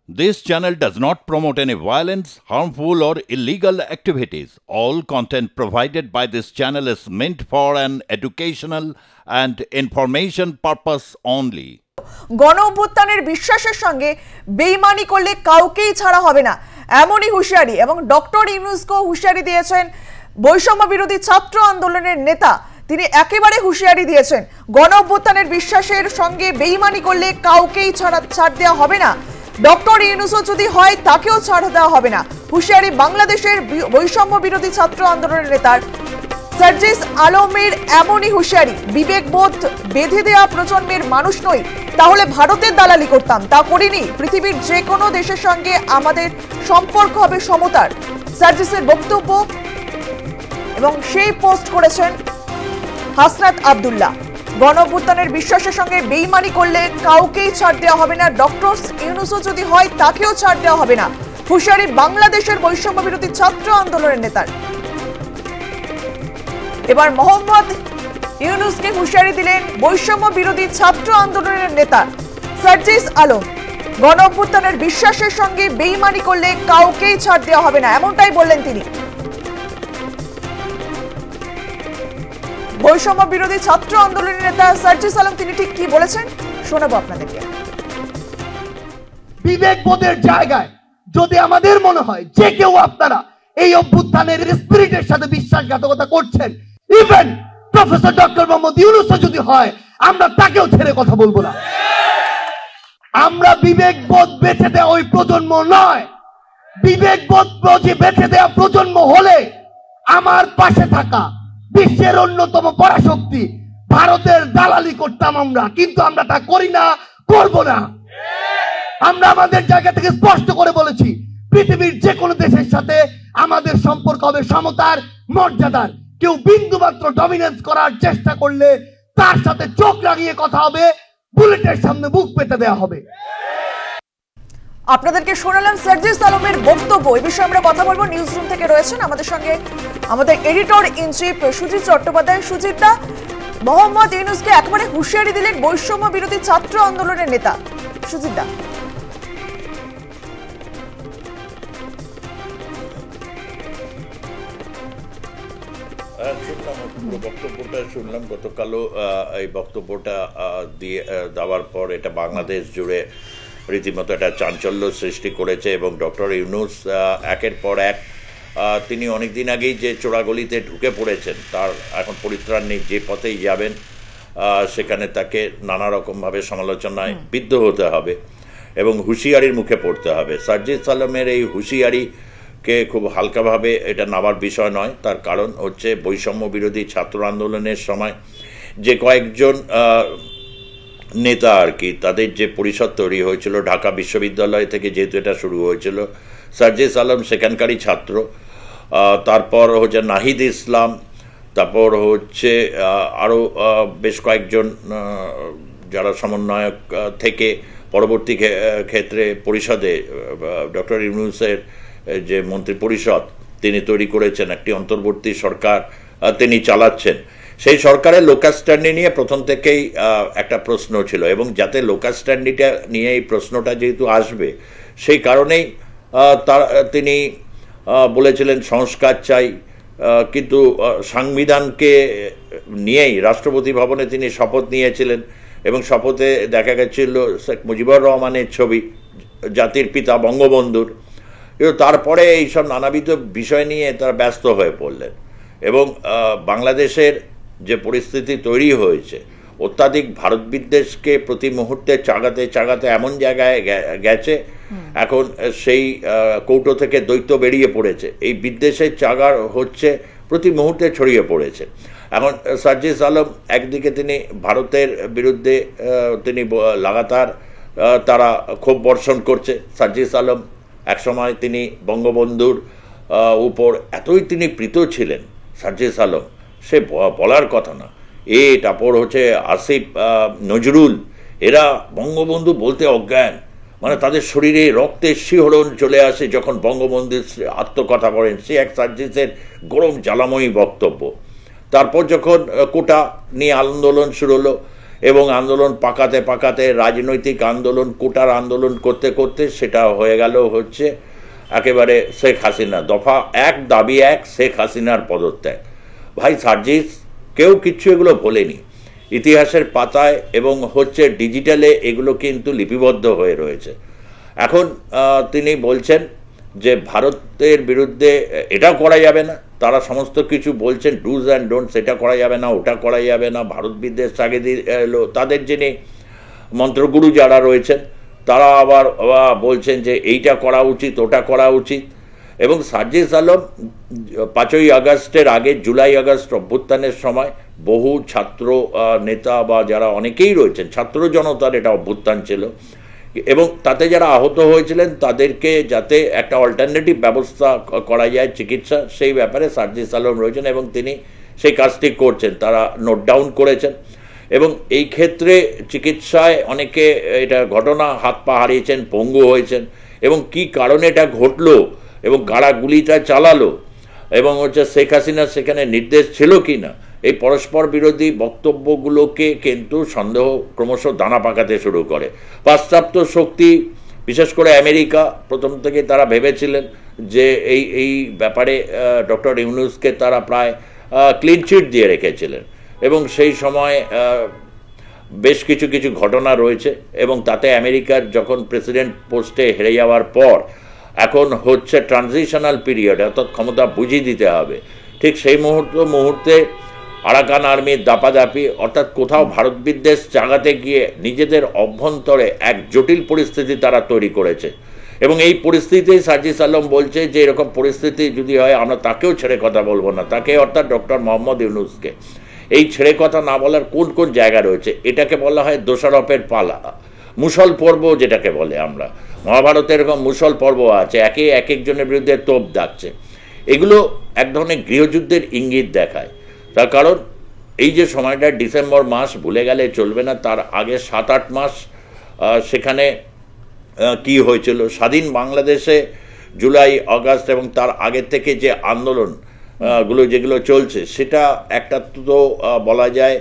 This channel does not promote any violence, harmful, or illegal activities. All content provided by this channel is meant for an educational and information purpose only. গণ অভ্যুত্থানের বিশ্বাসের সঙ্গে বেইমানি করলে কাউকেই ছাড়া হবে না, এমনই হুঁশিয়ারি এবং ডক্টর ইউনূসকে হুঁশিয়ারি দিয়েছেন বৈষম্য বিরোধী ছাত্র আন্দোলনের নেতা। তিনি একেবারে হুঁশিয়ারি দিয়েছেন গণ অভ্যুত্থানের বিশ্বাসের সঙ্গে বেইমানি করলে কাউকেই ছাড় দেওয়া হবে না। ডক্টর ইউনূসও যদি হয় তাকেও ছাড় দেওয়া হবে না। হুঁশিয়ারি বাংলাদেশের বৈষম্য বিরোধী ছাত্র আন্দোলনের নেতার। সার্জিস আলমের এমনই হুঁশিয়ারি, বিবেকবোধ বেঁধে দেওয়া প্রজন্মের মানুষ নই, তাহলে ভারতের দালালি করতাম, তা করিনি। পৃথিবীর যে কোনো দেশের সঙ্গে আমাদের সম্পর্ক হবে সমতার, সার্জিসের বক্তব্য। এবং সেই পোস্ট করেছেন হাসনাত আব্দুল্লাহ। গণ অভ্যুত্থানের বিশ্বাসের সঙ্গে বেইমানি করলে কাউকেই ছাড় দেওয়া হবে না, ডক্টর ইউনূসও যদি হয় তাকেও ছাড় দেওয়া হবে না। হুঁশিয়ারি বাংলাদেশের বৈষম্য বিরোধী ছাত্র আন্দোলনের নেতার। এবার মোহাম্মদ ইউনূসকে হুঁশিয়ারি দিলেন বৈষম্য বিরোধী ছাত্র আন্দোলনের নেতা সার্জিস আলম। গণ অভ্যুত্থানের বিশ্বাসের সঙ্গে বেইমানি করলে কাউকেই ছাড় দেওয়া হবে না, এমনটাই বললেন তিনি। বৈষম্য বিরোধী ছাত্র আন্দোলনের নেতা সার্জিস আলম তিনি ঠিক কি বলেছেন শোনাবো আপনাদেরকে। বিবেকবোধের জায়গায় যদি আমাদের মনে হয় যে কেউ আপনারা এই অভ্যুত্থানের স্পিরিটের সাথে বিশ্বাসঘাতকতা করছেন, ইভেন প্রফেসর ডক্টর মোহাম্মদ ইউনূসও যদি হয়, আমরা তাকেও ছেড়ে কথা বলবো না। আমরা বিবেকবোধ বেঁচে দেওয়া ওই প্রজন্ম নয়। বিবেকবোধ বেঁচে দেওয়া প্রজন্ম হলে আমার পাশে থাকা বিশ্বের অন্যতম পরাশক্তি ভারতের দালালি করতাম আমরা, কিন্তু আমরা তা করি না, করব না। আমরা আমাদের জায়গা থেকে স্পষ্ট করে বলেছি, পৃথিবীর যে কোনো দেশের সাথে আমাদের সম্পর্ক হবে সমতার, মর্যাদার। কেউ বিন্দু মাত্র ডমিনেন্স করার চেষ্টা করলে তার সাথে চোখ লাগিয়ে কথা হবে, বুলেটের সামনে বুক পেতে দেওয়া হবে। আপনাদেরকে শোনালাম সার্জিস আলমের বক্তব্য। এই বিষয়ে আমরা কথা বলবো। নিউজ রুম থেকে রয়েছেন আমাদের সঙ্গে আমাদের editor in chief Sujit Chattopadhyay. Sujit দা, মোহাম্মদ ইউনূসকে একেবারে হুঁশিয়ারি দিলেন বৈষম্য বিরোধী ছাত্র আন্দোলনের নেতা। সুজিত দা, বক্তব্যটা শুনলাম গতকালও। এই বক্তব্যটা দেওয়ার পর এটা বাংলাদেশ জুড়ে রীতিমতো একটা চাঞ্চল্য সৃষ্টি করেছে এবং ডক্টর ইউনূস একের পর এক তিনি অনেকদিন আগেই যে চোরাগলিতে ঢুকে পড়েছেন, তার এখন পরিত্রাণ নেই। যে পথেই যাবেন সেখানে তাকে নানা রকমভাবে সমালোচনায় বিদ্ধ হতে হবে এবং হুঁশিয়ারির মুখে পড়তে হবে। সার্জিস আলমের এই হুঁশিয়ারিকে খুব হালকাভাবে এটা নেওয়ার বিষয় নয়। তার কারণ হচ্ছে বৈষম্য বিরোধী ছাত্র আন্দোলনের সময় যে কয়েকজন নেতা আর কি, তাদের যে পরিষদ তৈরি হয়েছিল ঢাকা বিশ্ববিদ্যালয় থেকে, যেহেতু এটা শুরু হয়েছিল, সার্জিস আলম সেখানকারই ছাত্র। তারপর হচ্ছে নাহিদ ইসলাম, তারপর হচ্ছে আরও বেশ কয়েকজন যারা সমন্বয়ক থেকে পরবর্তী ক্ষেত্রে পরিষদে ডক্টর ইউনূসের যে মন্ত্রী পরিষদ তিনি তৈরি করেছেন, একটি অন্তর্বর্তী সরকার তিনি চালাচ্ছেন। সেই সরকারের লোকাল স্ট্যান্ডি নিয়ে প্রথম থেকেই একটা প্রশ্ন ছিল এবং যাতে লোকাল স্ট্যান্ডিটা নিয়ে এই প্রশ্নটা যেহেতু আসবে, সেই কারণেই তিনি বলেছিলেন সংস্কার চাই। কিন্তু সংবিধানকে নিয়েই রাষ্ট্রপতি ভবনে তিনি শপথ নিয়েছিলেন এবং শপথে দেখা গেছিল শেখ মুজিবুর রহমানের ছবি, জাতির পিতা বঙ্গবন্ধুর। কিন্তু তারপরে এইসব নানাবিধ বিষয় নিয়ে তারা ব্যস্ত হয়ে পড়লেন এবং বাংলাদেশের যে পরিস্থিতি তৈরি হয়েছে, অত্যাধিক ভারত বিদ্বেষকে প্রতি মুহূর্তে চাগাতে এমন জায়গায় গেছে, এখন সেই কৌটো থেকে দৈত্য বেরিয়ে পড়েছে। এই বিদ্বেষের চাগার হচ্ছে প্রতি মুহূর্তে ছড়িয়ে পড়েছে। এখন সার্জিস আলম একদিকে তিনি ভারতের বিরুদ্ধে তিনি লাগাতার তারা ক্ষোভ বর্ষণ করছে। সার্জিস আলম একসময় তিনি বঙ্গবন্ধুর উপর এতই তিনি প্রীত ছিলেন, সার্জিস আলম সে বলার কথা না। তারপর হচ্ছে আসিফ নজরুল, এরা বঙ্গবন্ধু বলতে অজ্ঞান, মানে তাদের শরীরে রক্তের শিহরণ চলে আসে যখন বঙ্গবন্ধুর আত্মকথা বলেন। সে এক সার্জিসের গরম জ্বালাময়ী বক্তব্য। তারপর যখন কোটা নিয়ে আন্দোলন শুরু হলো, এবং আন্দোলন পাকাতে পাকাতে রাজনৈতিক আন্দোলন কোটার আন্দোলন করতে করতে সেটা হয়ে গেল হচ্ছে একেবারে শেখ হাসিনা দফা 1 দাবি 1 শেখ হাসিনার পদত্যাগ। ভাই সার্জিস কেউ কিচ্ছু এগুলো বলেনি, ইতিহাসের পাতায় এবং হচ্ছে ডিজিটালে এগুলো কিন্তু লিপিবদ্ধ হয়ে রয়েছে। এখন তিনি বলছেন যে ভারতের বিরুদ্ধে এটা করা যাবে না, তারা সমস্ত কিছু বলছেন ডুজ অ্যান্ড ডোন্টস, এটা করা যাবে না, ওটা করা যাবে না, ভারত বিদ্বেষ আগে এলো। তাদের যিনি মন্ত্রগুরু যারা রয়েছেন তারা আবার বলছেন যে এইটা করা উচিত, ওটা করা উচিত। এবং সার্জিস আলম 5ই আগস্টের আগে জুলাই আগস্ট অভ্যুত্থানের সময় বহু ছাত্র নেতা বা যারা অনেকেই রয়েছেন, ছাত্র জনতার এটা অভ্যুত্থান ছিল, এবং তাতে যারা আহত হয়েছিলেন তাদেরকে যাতে একটা অল্টারনেটিভ ব্যবস্থা করা যায় চিকিৎসা, সেই ব্যাপারে সার্জিস আলম রয়েছেন এবং তিনি সেই কাজটি করছেন, তারা নোট ডাউন করেছেন। এবং এই ক্ষেত্রে চিকিৎসায় অনেকে এটা ঘটনা হাত পা হারিয়েছেন, পঙ্গু হয়েছেন, এবং কি কারণে এটা ঘটলো এবং কারা গুলিটা চালালো এবং হচ্ছে শেখ হাসিনা সেখানে নির্দেশ ছিল কি না, এই পরস্পর বিরোধী বক্তব্যগুলোকে কিন্তু সন্দেহ ক্রমশ দানা পাকাতে শুরু করে। পাশ্চাত্য শক্তি বিশেষ করে আমেরিকা প্রথম থেকে তারা ভেবেছিলেন যে এই ব্যাপারে ডক্টর ইউনূসকে তারা প্রায় ক্লিন চিট দিয়ে রেখেছিলেন, এবং সেই সময় বেশ কিছু কিছু ঘটনা রয়েছে, এবং তাতে আমেরিকার যখন প্রেসিডেন্ট পোস্টে হেরে যাওয়ার পর এখন হচ্ছে ট্রানজিশনাল পিরিয়ড, অর্থাৎ ক্ষমতা বুঝিয়ে দিতে হবে। ঠিক সেই মুহূর্তে আরাকান আর্মির দাপাদাপি, অর্থাৎ কোথাও ভারত বিদ্বেষ জাগাতে গিয়ে নিজেদের অভ্যন্তরে এক জটিল পরিস্থিতি তারা তৈরি করেছে। এবং এই পরিস্থিতিতেই সার্জিস আলম বলছে যে এরকম পরিস্থিতি যদি হয় আমরা তাকেও ছেড়ে কথা বলবো না, তাকে অর্থাৎ ডক্টর মোহাম্মদ ইউনূসকে। এই ছেড়ে কথা না বলার কোন কোন জায়গা রয়েছে, এটাকে বলা হয় দোষারোপের পালা, মুসল পর্ব যেটাকে বলে আমরা। মহাভারতে এরকম মুসল পর্ব আছে, এক একজনের বিরুদ্ধে তোপ দাগছে। এগুলো এক ধরনের গৃহযুদ্ধের ইঙ্গিত দেখায়। তার কারণ এই যে সময়টা ডিসেম্বর মাস ভুলে গেলে চলবে না, তার আগে 7-8 মাস সেখানে কি হয়েছিল স্বাধীন বাংলাদেশে জুলাই আগস্ট এবং তার আগের থেকে যে আন্দোলনগুলো যেগুলো চলছে, সেটা একটা তো বলা যায়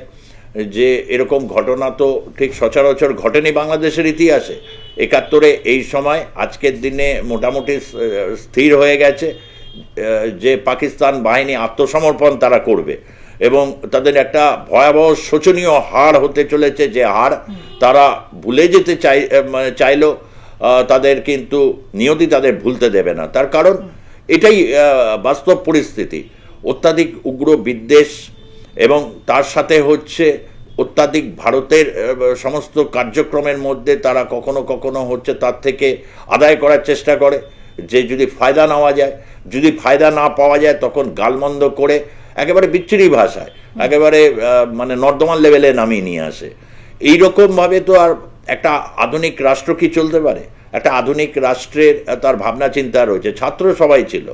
যে এরকম ঘটনা তো ঠিক সচরাচর ঘটেনি বাংলাদেশের ইতিহাসে। 71-এ এই সময় আজকের দিনে মোটামুটি স্থির হয়ে গেছে যে পাকিস্তান বাহিনী আত্মসমর্পণ তারা করবে, এবং তাদের একটা ভয়াবহ শোচনীয় হার হতে চলেছে, যে হার তারা ভুলে যেতে চাইলেও তাদের কিন্তু নিয়তি তাদের ভুলতে দেবে না। তার কারণ এটাই বাস্তব পরিস্থিতি, অত্যাধিক উগ্র বিদ্বেষ এবং তার সাথে হচ্ছে অত্যাধিক ভারতের সমস্ত কার্যক্রমের মধ্যে তারা কখনো কখনো হচ্ছে তার থেকে আদায় করার চেষ্টা করে, যে যদি ফায়দা নেওয়া যায়, যদি ফায়দা না পাওয়া যায় তখন গালমন্দ করে একেবারে বিচ্ছিরি ভাষায় একেবারে মানে নর্দমান লেভেলে নামিয়ে নিয়ে আসে। এইরকমভাবে তো আর একটা আধুনিক রাষ্ট্র কি চলতে পারে? একটা আধুনিক রাষ্ট্রের তার ভাবনা চিন্তা রয়েছে, ছাত্র সবাই ছিল,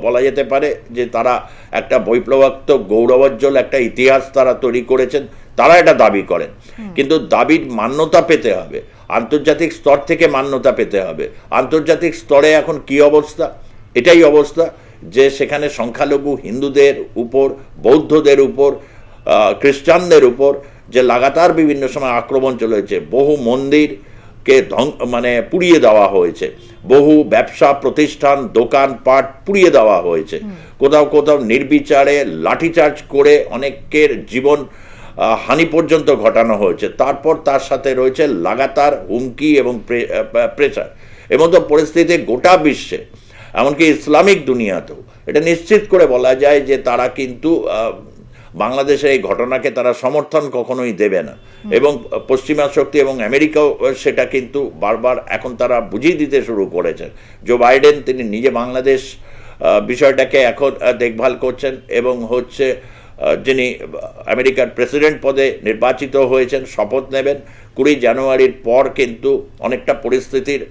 বলা যেতে পারে যে তারা একটা বৈপ্লবাত্মক গৌরবোজ্জ্বল একটা ইতিহাস তারা তৈরি করেছেন, তারা এটা দাবি করেন। কিন্তু দাবির মান্যতা পেতে হবে, আন্তর্জাতিক স্তর থেকে মান্যতা পেতে হবে। আন্তর্জাতিক স্তরে এখন কি অবস্থা? এটাই অবস্থা যে সেখানে সংখ্যালঘু হিন্দুদের উপর, বৌদ্ধদের উপর, খ্রিস্টানদের উপর যে লাগাতার বিভিন্ন সময় আক্রমণ চলেছে, বহু মন্দিরকে মানে পুড়িয়ে দেওয়া হয়েছে, বহু ব্যবসা প্রতিষ্ঠান দোকানপাট পুড়িয়ে দেওয়া হয়েছে, কোথাও কোথাও নির্বিচারে লাঠিচার্জ করে অনেকের জীবন হানি পর্যন্ত ঘটানো হয়েছে। তারপর তার সাথে রয়েছে লাগাতার হুমকি এবং প্রেসার। এমতো পরিস্থিতিতে গোটা বিশ্বে এমনকি ইসলামিক দুনিয়াতেও এটা নিশ্চিত করে বলা যায় যে তারা কিন্তু বাংলাদেশের এই ঘটনাকে তারা সমর্থন কখনোই দেবে না, এবং পশ্চিমা শক্তি এবং আমেরিকাও সেটা কিন্তু বারবার এখন তারা বুঝিয়ে দিতে শুরু করেছেন। জো বাইডেন তিনি নিজে বাংলাদেশ বিষয়টাকে এখন দেখভাল করছেন, এবং হচ্ছে যিনি আমেরিকার প্রেসিডেন্ট পদে নির্বাচিত হয়েছেন, শপথ নেবেন 20 জানুয়ারির পর কিন্তু অনেকটা পরিস্থিতির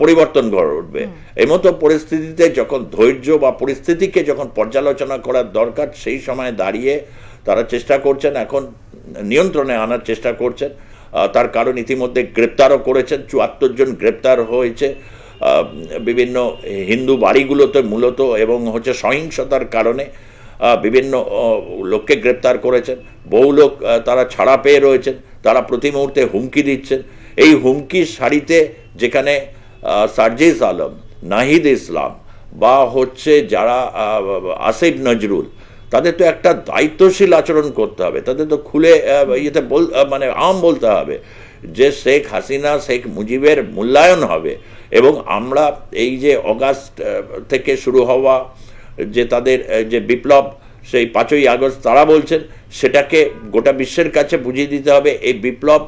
পরিবর্তন ঘটবে। এই মতো পরিস্থিতিতে যখন ধৈর্য বা পরিস্থিতিকে যখন পর্যালোচনা করার দরকার, সেই সময় দাঁড়িয়ে তারা চেষ্টা করছেন এখন নিয়ন্ত্রণে আনার চেষ্টা করছেন। তার কারণ ইতিমধ্যে গ্রেপ্তারও করেছেন, 74 জন গ্রেপ্তার হয়েছে বিভিন্ন হিন্দু বাড়িগুলোতে মূলত, এবং হচ্ছে সহিংসতার কারণে বিভিন্ন লোককে গ্রেপ্তার করেছেন, বহু লোক তারা ছাড়া পেয়ে রয়েছেন, তারা প্রতি মুহূর্তে হুমকি দিচ্ছেন। এই হুমকির সারিতে যেখানে সার্জিস আলম, নাহিদ ইসলাম বা হচ্ছে যারা আসিফ নজরুল, তাদের তো একটা দায়িত্বশীল আচরণ করতে হবে, তাদের তো খুলে ইয়েতে মানে বলতে হবে যে শেখ হাসিনা, শেখ মুজিবের মূল্যায়ন হবে। এবং আমরা এই যে অগাস্ট থেকে শুরু হওয়া যে তাদের যে বিপ্লব, সেই 5ই আগস্ট তারা বলছেন, সেটাকে গোটা বিশ্বের কাছে বুঝিয়ে দিতে হবে। এই বিপ্লব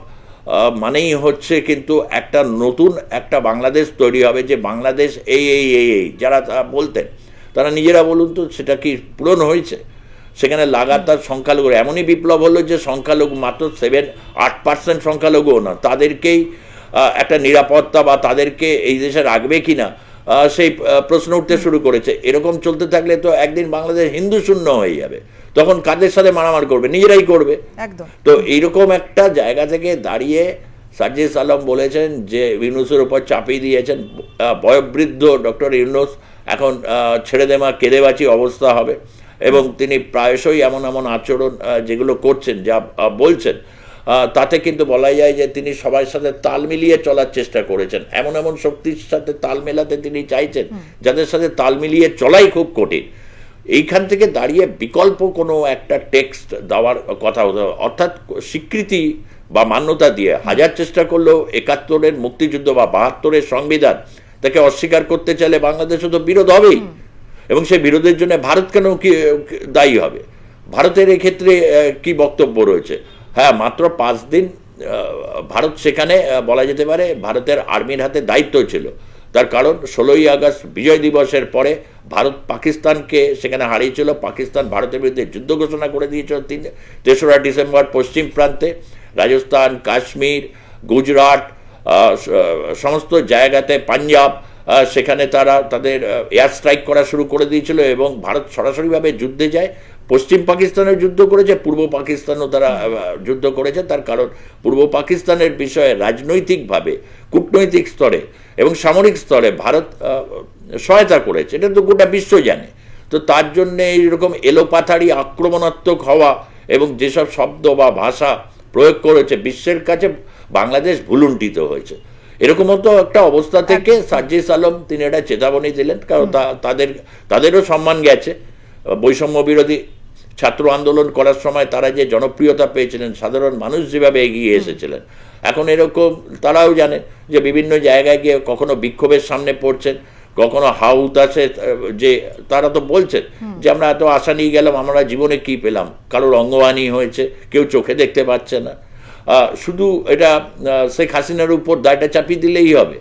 মানেই হচ্ছে কিন্তু একটা নতুন একটা বাংলাদেশ তৈরি হবে, যে বাংলাদেশ এই এই এই এই যারা বলতেন তারা নিজেরা বলুন তো সেটা কি পূরণ হয়েছে? সেখানে লাগাতার সংখ্যালঘু, এমনই বিপ্লব হলো যে সংখ্যালঘু মাত্র 7-8% সংখ্যালঘুও না, তাদেরকেই একটা নিরাপত্তা বা তাদেরকে এই দেশে রাখবে কি না সেই প্রশ্ন উঠতে শুরু করেছে। এরকম চলতে থাকলে তো একদিন বাংলাদেশ হিন্দু শূন্য হয়ে যাবে, তখন কাদের সাথে মারামার করবে? নিজেরাই করবে। তো এইরকম একটা জায়গা থেকে দাঁড়িয়ে সার্জিস আলম বলেছেন যে ইউনূসের উপর চাপিয়ে দিয়েছেন, বয়োবৃদ্ধ ডক্টর ইউনূস এখন ছেড়ে দেওয়া কেঁদেবাচি অবস্থা হবে। এবং তিনি প্রায়শই এমন এমন আচরণ যেগুলো করছেন, যা বলছেন, তাতে কিন্তু বলা যায় যে তিনি সবার সাথে তাল মিলিয়ে চলার চেষ্টা করেছেন। এমন এমন শক্তির সাথে তাল মেলাতে তিনি চাইছেন যাদের সাথে তাল মিলিয়ে চলাই খুব কঠিন। এইখান থেকে দাঁড়িয়ে বিকল্প কোনো একটা টেক্সট দেওয়ার কথা হতো, অর্থাৎ স্বীকৃতি বা মান্যতা দিয়ে হাজার চেষ্টা করলেও 71-এর মুক্তিযুদ্ধ বা 72-এর সংবিধান তাকে অস্বীকার করতে চাইলে বাংলাদেশে তো বিরোধ হবেই। এবং সেই বিরোধের জন্য ভারত কেন কি দায়ী হবে? ভারতের এক্ষেত্রে কি বক্তব্য রয়েছে? হ্যাঁ, মাত্র 5 দিন ভারত সেখানে বলা যেতে পারে ভারতের আর্মির হাতে দায়িত্ব ছিল। তার কারণ 16ই আগস্ট বিজয় দিবসের পরে ভারত পাকিস্তানকে সেখানে হারিয়েছিল। পাকিস্তান ভারতের বিরুদ্ধে যুদ্ধ ঘোষণা করে দিয়েছিল 3রা ডিসেম্বর পশ্চিম প্রান্তে। রাজস্থান, কাশ্মীর, গুজরাট, সমস্ত জায়গাতে, পাঞ্জাব, সেখানে তারা তাদের এয়ার স্ট্রাইক করা শুরু করে দিয়েছিল এবং ভারত সরাসরিভাবে যুদ্ধে যায়। পশ্চিম পাকিস্তানের যুদ্ধ করেছে, পূর্ব পাকিস্তানও তারা যুদ্ধ করেছে। তার কারণ পূর্ব পাকিস্তানের বিষয়ে রাজনৈতিকভাবে, কূটনৈতিক স্তরে এবং সামরিক স্তরে ভারত সহায়তা করেছে, এটা তো গোটা বিশ্ব জানে। তো তার জন্যে এইরকম এলোপাথারি আক্রমণাত্মক হওয়া এবং যেসব শব্দ বা ভাষা প্রয়োগ করেছে, বিশ্বের কাছে বাংলাদেশ ভুলুণ্ঠিত হয়েছে। এরকম তো একটা অবস্থা থেকে সার্জিস আলম তিনি একটা চেতাবনী দিলেন, কারণ তাদেরও সম্মান গেছে। বৈষম্য বিরোধী ছাত্র আন্দোলন করার সময় তারা যে জনপ্রিয়তা পেয়েছিলেন, সাধারণ মানুষ যেভাবে এগিয়ে এসেছিলেন, এখন এরকম তারাও জানেন যে বিভিন্ন জায়গায় গিয়ে কখনো বিক্ষোভের সামনে পড়ছেন, কখনো হাউতাসে, যে তারা তো বলছেন যে আমরা এত আশা নিয়ে গেলাম, আমরা জীবনে কি পেলাম? কারোর অঙ্গহানি হয়েছে, কেউ চোখে দেখতে পাচ্ছে না। শুধু এটা শেখ হাসিনার উপর দায়টা চাপিয়ে দিলেই হবে,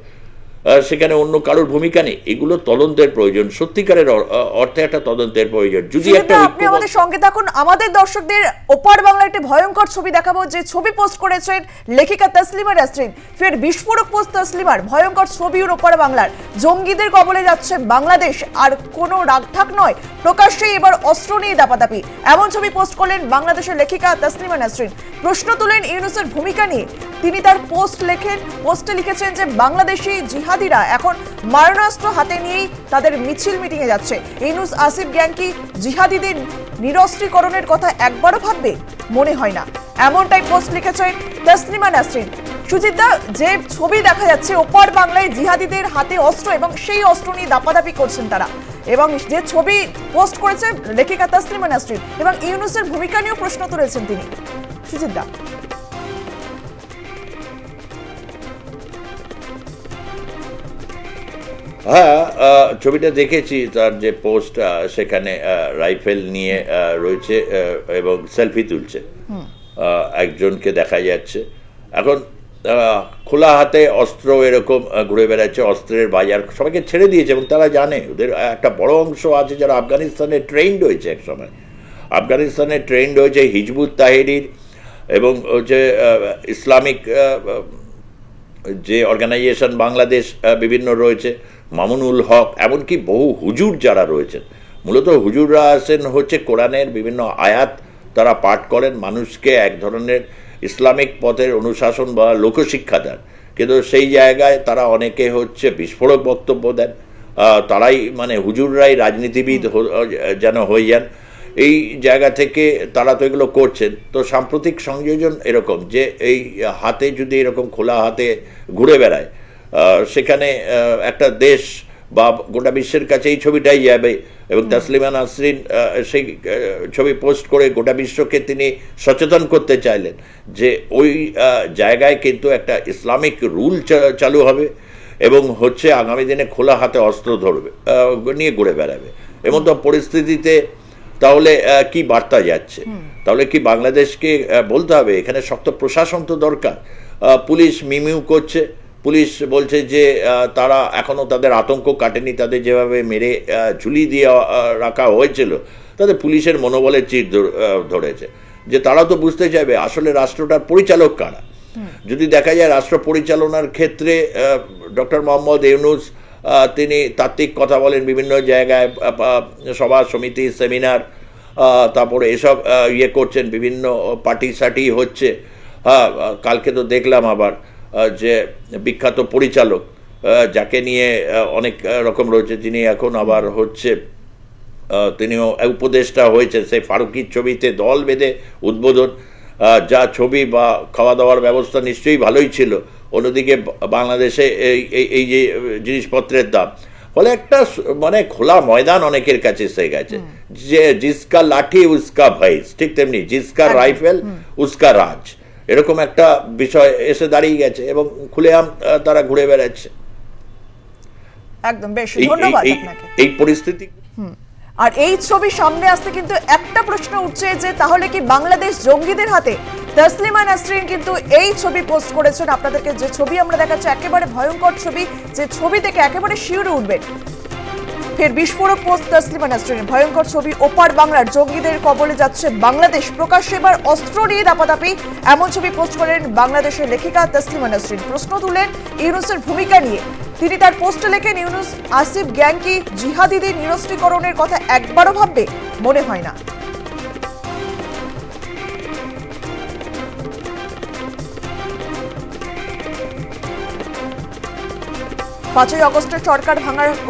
সেখানে অন্য কারোর ভূমিকা নেই। এগুলো তদন্তের প্রয়োজন, সত্যিকারের অর্থে একটা তদন্তের প্রয়োজন। যদি একটা আপনি আমাদের সঙ্গে থাকুন, আমাদের দর্শকদের ওপার বাংলা একটি ভয়ঙ্কর ছবি দেখাবো, যে ছবি পোস্ট করেছেন লেখিকা তসলিমা নাসরিন। ফের বিস্ফোরক পোস্ট তসলিমার, ভয়ঙ্কর ছবি ওপার বাংলার। জঙ্গিদের কবলে যাচ্ছে বাংলাদেশ, আর কোনো রাগঢাক নয়, প্রকাশ্যেই এবার অস্ত্র নিয়ে দাপাদাপি, এমন ছবি পোস্ট করলেন বাংলাদেশের লেখিকা তসলিমা নাসরিন। প্রশ্ন তুলেন ইউনূসের ভূমিকা নিয়ে। তিনি তার পোস্টে লিখেছেন যে বাংলাদেশি জিহাদিরা এখন মারণাস্ত্র হাতে নিয়েই তাদের মিছিল মিটিংয়ে যাচ্ছে। ইউনূস আসিফ গ্যাং কি জিহাদিদের নিরস্ত্রীকরণের কথা একবারও ভাববে? মনে হয় না। এমনটাই পোস্ট লিখেছেন তসলিমা নাসরিন। সুজিতদা, যে ছবি দেখা যাচ্ছে ওপার বাংলায় জিহাদিদের হাতে অস্ত্র এবং সেই অস্ত্র নিয়ে দাপাদাপি করছেন তারা, এবং যে ছবি পোস্ট করেছে লেখিকা তসলিমা নাসরিন, এবং ইউনূসের ভূমিকা নিয়েও প্রশ্ন তুলেছেন তিনি। সুজিতদা, হ্যাঁ, ছবিটা দেখেছি, তার যে পোস্ট সেখানে রাইফেল নিয়ে রয়েছে এবং সেলফি তুলছে, একজনকে দেখা যাচ্ছে। এখন খোলা হাতে অস্ত্র এরকম ঘুরে বেড়াচ্ছে, অস্ত্রের বাজার সবাইকে ছেড়ে দিয়েছে এবং তারা জানে ওদের একটা বড় অংশ আছে যারা আফগানিস্তানে ট্রেন্ড হয়েছে, এক সময় আফগানিস্তানে ট্রেন্ড হয়েছে হিজবুত তাহরির এবং হচ্ছে ইসলামিক যে অর্গানাইজেশন বাংলাদেশ বিভিন্ন রয়েছে, মামুনুল হক, এমনকি বহু হুজুর যারা রয়েছেন। মূলত হুজুররা আছেন হচ্ছে কোরআনের বিভিন্ন আয়াত তারা পাঠ করেন, মানুষকে এক ধরনের ইসলামিক পথের অনুশাসন বা লোকশিক্ষা দেন। কিন্তু সেই জায়গায় তারা অনেকে হচ্ছে বিস্ফোরক বক্তব্য দেন, তারাই মানে হুজুররাই রাজনীতিবিদ যেন হয়ে যান। এই জায়গা থেকে তারা তো এগুলো করছেন। তো সাম্প্রতিক সংযোজন এরকম যে এই হাতে যদি এরকম খোলা হাতে ঘুরে বেড়ায়, সেখানে একটা দেশ বা গোটা বিশ্বের কাছে এই ছবিটাই যাবে। এবং তাসলিমা নাসরিন সেই ছবি পোস্ট করে গোটা বিশ্বকে তিনি সচেতন করতে চাইলেন যে ওই জায়গায় কিন্তু একটা ইসলামিক রুল চালু হবে এবং হচ্ছে আগামী দিনে খোলা হাতে অস্ত্র ধরবে নিয়ে ঘুরে বেড়াবে। এমন তো পরিস্থিতিতে তাহলে কি বার্তা যাচ্ছে? তাহলে কি বাংলাদেশকে বলতে হবে এখানে শক্ত প্রশাসন তো দরকার? পুলিশ মিমিউ করছে, পুলিশ বলছে যে তারা এখনও তাদের আতঙ্ক কাটেনি, তাদের যেভাবে মেরে ঝুলিয়ে দিয়ে রাখা হয়েছিল তাদের পুলিশের মনোবলের চির ধরেছে। যে তারা তো বুঝতে চাইবে আসলে রাষ্ট্রটার পরিচালক কারা। যদি দেখা যায় রাষ্ট্র পরিচালনার ক্ষেত্রে ডক্টর মোহাম্মদ ইউনূস তিনি তাত্ত্বিক কথা বলেন বিভিন্ন জায়গায়, সভা সমিতি সেমিনার, তারপরে এসব ইয়ে করছেন, বিভিন্ন পার্টি সার্টি হচ্ছে। কালকে তো দেখলাম আবার যে বিখ্যাত পরিচালক যাকে নিয়ে অনেক রকম রয়েছে, যিনি এখন আবার হচ্ছে তিনিও উপদেষ্টা হয়েছেন, সেই ফারুকির ছবিতে দল বেঁধে উদ্বোধন, যা ছবি বা খাওয়া দাওয়ার ব্যবস্থা নিশ্চয়ই ভালোই ছিল। অন্যদিকে বাংলাদেশে এই যে জিনিসপত্রের দাম, ফলে একটা মানে খোলা ময়দান অনেকের কাছে এসে গেছে যে জিসকা লাঠি উসকা ভয়েস, ঠিক তেমনি জিসকা রাইফেল উসকা রাজ, এরকম একটা বিষয় এসে দাঁড়িয়ে গেছে এবং খুলেআম তারা ঘুরে বেড়াচ্ছে। একদম, বেশ ধন্যবাদ আপনাকে। এই পরিস্থিতি আর এই ছবি সামনে আসতে কিন্তু একটা প্রশ্ন উঠছে যে তাহলে কি বাংলাদেশ জঙ্গিদের হাতে? তাসলিমা নাসরিন কিন্তু এই ছবি পোস্ট করেছেন, আপনাদেরকে যে ছবি আমরা দেখাচ্ছি একেবারে ভয়ঙ্কর ছবি, যে ছবি দেখে একেবারে শিউরে উঠবেন। ফের বিস্ফোরক পোস্ট তাসলিমা নাসরিনের, ভয়ঙ্কর ছবি, ওপার বাংলার জঙ্গিদের কবলে যাচ্ছে বাংলাদেশ, প্রকাশ্যে এবার অস্ত্র নিয়ে দাপাদাপি, এমন ছবি পোস্ট করেন বাংলাদেশের লেখিকা তাসলিমা নাসরিন। প্রশ্ন তুলেন ইউনূসের ভূমিকা নিয়ে। তিনি তার পোস্টে লেখেন, ইউনূস আসিফ গ্যাং কি জিহাদিদের নিরস্ত্রীকরণের কথা একবারও ভাববে? মনে হয় না। 5ই আগস্টের সরকার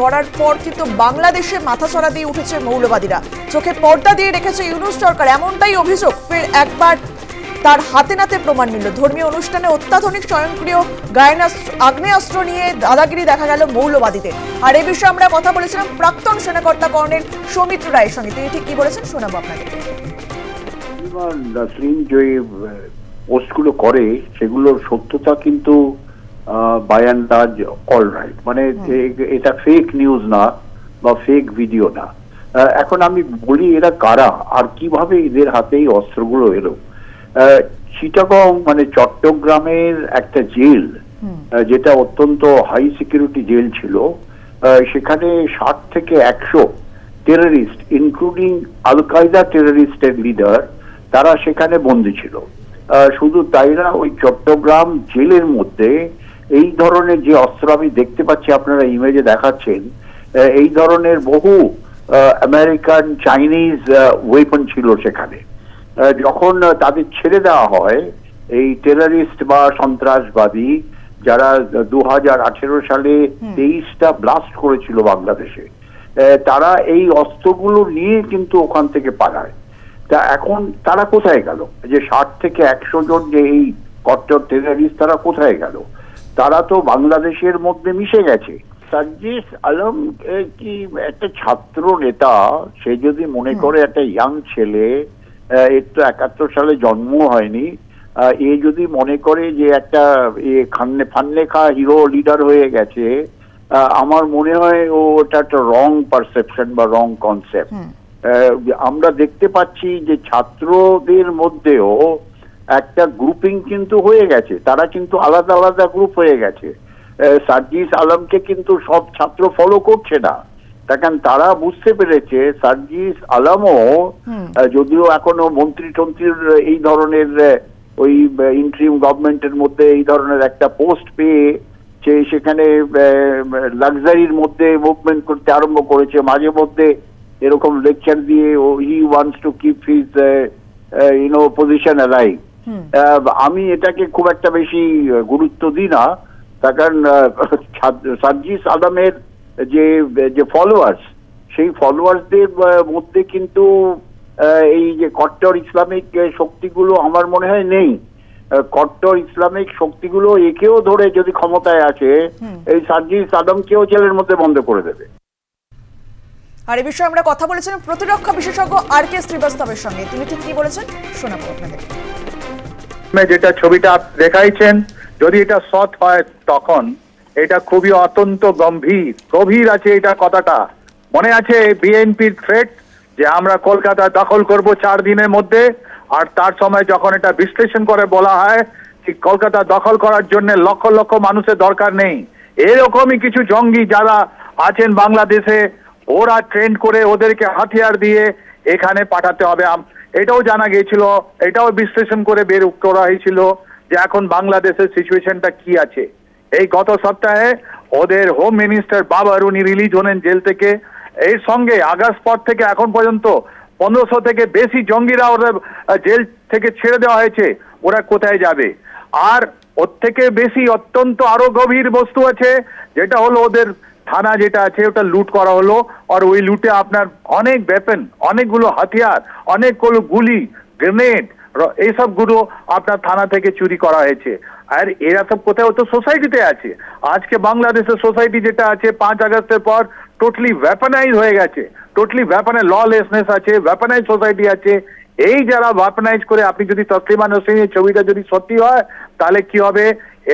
গড়ার পর কিন্তু বাংলাদেশে মাথাছড়া দিয়ে উঠেছে মৌলবাদীরা, চোখে পর্দা দিয়ে রেখেছে ইউনূস সরকার, এমনটাই অভিযোগ। ফের একবার তার হাতে নাতে প্রমাণ মিলল। ধর্মীয় অনুষ্ঠানে অত্যাধুনিক স্বয়ংক্রিয় আগ্নেয়াস্ত্র নিয়ে দাদাগিরি দেখা গেল মৌলবাদীদের। আর এই বিষয়ে আমরা কথা বলেছিলাম প্রাক্তন সেনাকর্তা কর্নেল সৌমিত্র রায়ের সঙ্গে, তিনি ঠিক কি বলেছেন শোনাবো আপনাদের। নাসরিন যে পোস্টগুলো করে সেগুলোর সত্যতা কিন্তু by and large all right, মানে এটা ফেক নিউজ না বা ফেক ভিডিও না। এখন আমি বলি এরা কারা আর কিভাবে এদের হাতে এই অস্ত্রগুলো এলো। চিটাগং মানে চট্টগ্রামের একটা জেল, যেটা অত্যন্ত হাই সিকিউরিটি জেল ছিল, সেখানে 60 থেকে 100 টেররিস্ট ইনক্লুডিং আল কায়দা টেররিস্টের লিডার তারা সেখানে বন্দী ছিল। শুধু তাই না, ওই চট্টগ্রাম জেলের মধ্যে এই ধরনের যে অস্ত্র আমি দেখতে পাচ্ছি, আপনারা ইমেজে দেখাচ্ছেন, এই ধরনের বহু আমেরিকান চাইনিজ ওয়েপন ছিল সেখানে। যখন তাদের ছেড়ে দেওয়া হয়, এই টেররিস্ট বা সন্ত্রাসবাদী যারা 2018 সালে 23টা ব্লাস্ট করেছিল বাংলাদেশে, তারা এই অস্ত্রগুলো নিয়ে কিন্তু ওখান থেকে পালায়। তা এখন তারা কোথায় গেল? যে 60 থেকে 100 জন যে এই কট্টর টেররিস্ট, তারা কোথায় গেল? তারা তো বাংলাদেশের মধ্যে মিশে গেছে। সার্জিস আলম কি একটা ছাত্র নেতা, সে যদি মনে করে একটা ইয়াং ছেলে, এর তো 71 সালে জন্ম হয়নি, এ যদি মনে করে যে একটা ফান্নেখা হিরো লিডার হয়ে গেছে, আমার মনে হয় ওটা একটা রং পারসেপশন বা রং কনসেপ্ট। আমরা দেখতে পাচ্ছি যে ছাত্রদের মধ্যেও একটা গ্রুপিং কিন্তু হয়ে গেছে, তারা কিন্তু আলাদা আলাদা গ্রুপ হয়ে গেছে। সার্জিস আলমকে কিন্তু সব ছাত্র ফলো করছে না, দেখেন তারা বুঝতে পেরেছে সার্জিস আলমও যদিও এখনো মন্ত্রী টন্ত্রীর এই ধরনের ওই ইন্টারিম গভর্নমেন্টের মধ্যে এই ধরনের একটা পোস্ট পেয়ে সেখানে লাক্সারির মধ্যে মুভমেন্ট করতে আরম্ভ করেছে, মাঝে মধ্যে এরকম লেকচার দিয়ে he wants to keep his position alive. আমি এটাকে খুব একটা বেশি গুরুত্ব দিই না, তার কারণ সার্জিস আলমের যে ফলোয়ার্স, সেই ফলোয়ার্সদের মধ্যে কিন্তু এই যে কট্টর ইসলামিক শক্তিগুলো আমার মনে হয় নেই। কট্টর ইসলামিক শক্তিগুলো একেও ধরে যদি ক্ষমতায় আসে, এই সার্জিস সাদামকেও জেলের মধ্যে বন্ধ করে দেবে। আর এই বিষয়ে আমরা কথা বলেছিলাম প্রতিরক্ষা বিশেষজ্ঞ আর.কে. শ্রীবাস্তবের সঙ্গে। তিনি ঠিক কি বলেছেন শোনাবো আপনাদের। যেটা ছবিটা দেখাইছেন, যদি এটা সৎ হয় তখন এটা খুবই অত্যন্ত গভীর আছে। এটা কথাটা মনে আছে বিএনপির থ্রেট যে আমরা কলকাতা দখল করব 4 দিনের মধ্যে, আর তার সময় যখন এটা বিশ্লেষণ করে বলা হয় যে কলকাতা দখল করার জন্য লক্ষ লক্ষ মানুষের দরকার নেই, এরকমই কিছু জঙ্গি যারা আছেন বাংলাদেশে, ওরা ট্রেন্ড করে ওদেরকে হাতিয়ার দিয়ে এখানে পাঠাতে হবে। এটাও জানা গিয়েছিল, এটাও বিশ্লেষণ করে বের করা হয়েছিল যে এখন বাংলাদেশের সিচুয়েশনটা কি আছে। এই গত সপ্তাহে ওদের হোম মিনিস্টার বাবর উনি রিলিজ হলেন জেল থেকে। এর সঙ্গে আগস্ট পর থেকে এখন পর্যন্ত 1500 থেকে বেশি জঙ্গিরা ওদের জেল থেকে ছেড়ে দেওয়া হয়েছে। ওরা কোথায় যাবে? আর ওর থেকে বেশি অত্যন্ত আরো গভীর বস্তু আছে, যেটা হলো ওদের থানা যেটা আছে ওটা লুট করা হলো, আর ওই লুটে আপনার অনেক ওয়েপন, অনেকগুলো হাতিয়ার, অনেকগুলো গুলি, গ্রেনেড, এইসব গুলো আপনার থানা থেকে চুরি করা হয়েছে। আর এরা সব কোথায়? তো সোসাইটিতে আছে। আজকে বাংলাদেশের সোসাইটি যেটা আছে 5 আগস্টের পর টোটালি ওয়েপনাইজ হয়ে গেছে, টোটালি ওয়েপনাইজ, ললেসনেস আছে, ওয়েপনাইজ সোসাইটি আছে। এই যারা ওয়েপনাইজ করে, আপনি যদি তসলিমা নসরিনের ছবিটা যদি সত্যি হয় তাহলে কি হবে?